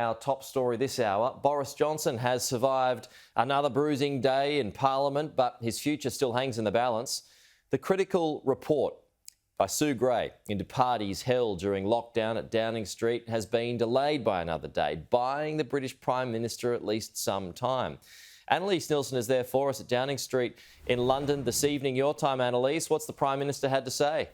Our top story this hour, Boris Johnson has survived another bruising day in Parliament, but his future still hangs in the balance. The critical report by Sue Gray into parties held during lockdown at Downing Street has been delayed by another day, buying the British Prime Minister at least some time. Annalise Nielsen is there for us at Downing Street in London this evening. Your time, Annalise. What's the Prime Minister had to say?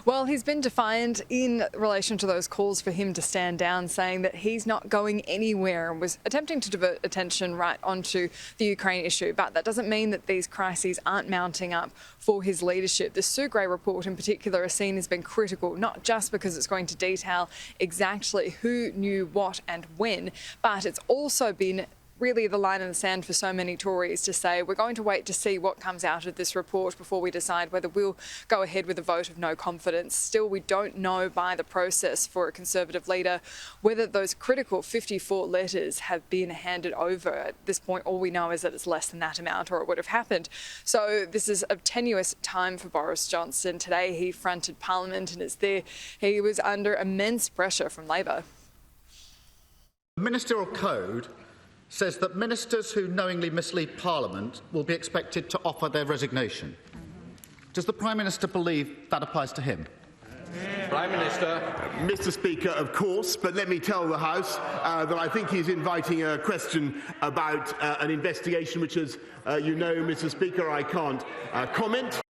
Well, he's been defiant in relation to those calls for him to stand down, saying that he's not going anywhere and was attempting to divert attention right onto the Ukraine issue. But that doesn't mean that these crises aren't mounting up for his leadership. The Sue Gray report in particular is seen as being critical, not just because it's going to detail exactly who knew what and when, but it's also been really the line in the sand for so many Tories to say we're going to wait to see what comes out of this report before we decide whether we'll go ahead with a vote of no confidence. Still, we don't know by the process for a Conservative leader whether those critical 54 letters have been handed over. At this point, all we know is that it's less than that amount or it would have happened. So this is a tenuous time for Boris Johnson. Today he fronted Parliament and he was under immense pressure from Labor. The Ministerial Code says that ministers who knowingly mislead Parliament will be expected to offer their resignation. Does the Prime Minister believe that applies to him? Prime Minister. Mr. Speaker, of course, but let me tell the House that I think he's inviting a question about an investigation which, as you know, Mr. Speaker, I can't comment.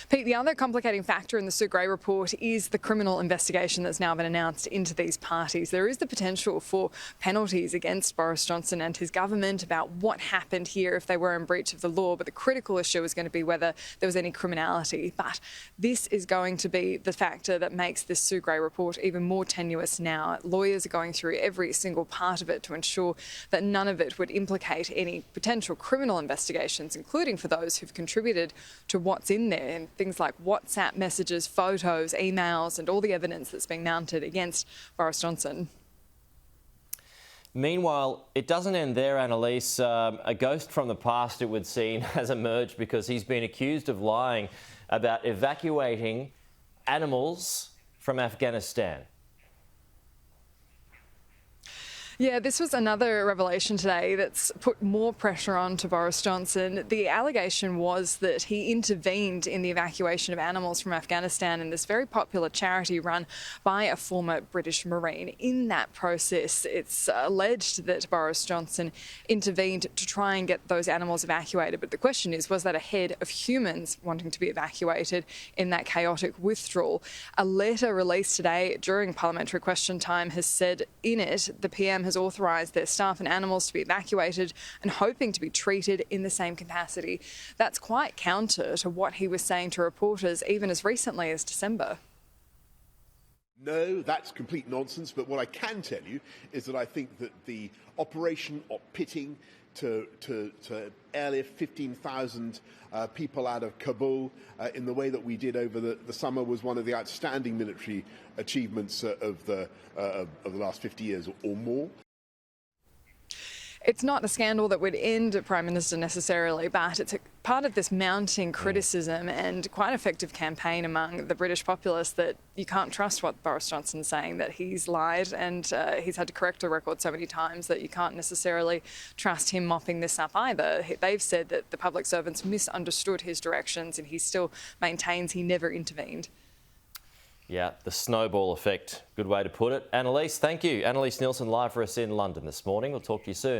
Pete, the other complicating factor in the Sue Gray report is the criminal investigation that's now been announced into these parties. There is the potential for penalties against Boris Johnson and his government about what happened here if they were in breach of the law, but the critical issue is going to be whether there was any criminality. But this is going to be the factor that makes this Sue Gray report even more tenuous now. Lawyers are going through every single part of it to ensure that none of it would implicate any potential criminal investigations, including for those who've contributed to what's in there, and things like WhatsApp messages, photos, emails, and all the evidence that's being mounted against Boris Johnson. Meanwhile, it doesn't end there, Annalise. A ghost from the past, it would seem, has emerged because he's been accused of lying about evacuating animals from Afghanistan. Yeah, this was another revelation today that's put more pressure on to Boris Johnson. The allegation was that he intervened in the evacuation of animals from Afghanistan in this very popular charity run by a former British Marine. In that process, it's alleged that Boris Johnson intervened to try and get those animals evacuated. But the question is, was that ahead of humans wanting to be evacuated in that chaotic withdrawal? A letter released today during parliamentary question time has said in it the PM has authorised their staff and animals to be evacuated and hoping to be treated in the same capacity. That's quite counter to what he was saying to reporters even as recently as December. No, that's complete nonsense, but what I can tell you is that I think that the operation of pitting to airlift 15,000 people out of Kabul in the way that we did over the summer was one of the outstanding military achievements of the last 50 years or more. It's not a scandal that would end a Prime Minister necessarily, but it's a part of this mounting criticism and quite effective campaign among the British populace that you can't trust what Boris Johnson's saying, that he's lied and he's had to correct the record so many times that you can't necessarily trust him mopping this up either. They've said that the public servants misunderstood his directions and he still maintains he never intervened. Yeah, the snowball effect. Good way to put it. Annalise, thank you. Annalise Nielsen live for us in London this morning. We'll talk to you soon.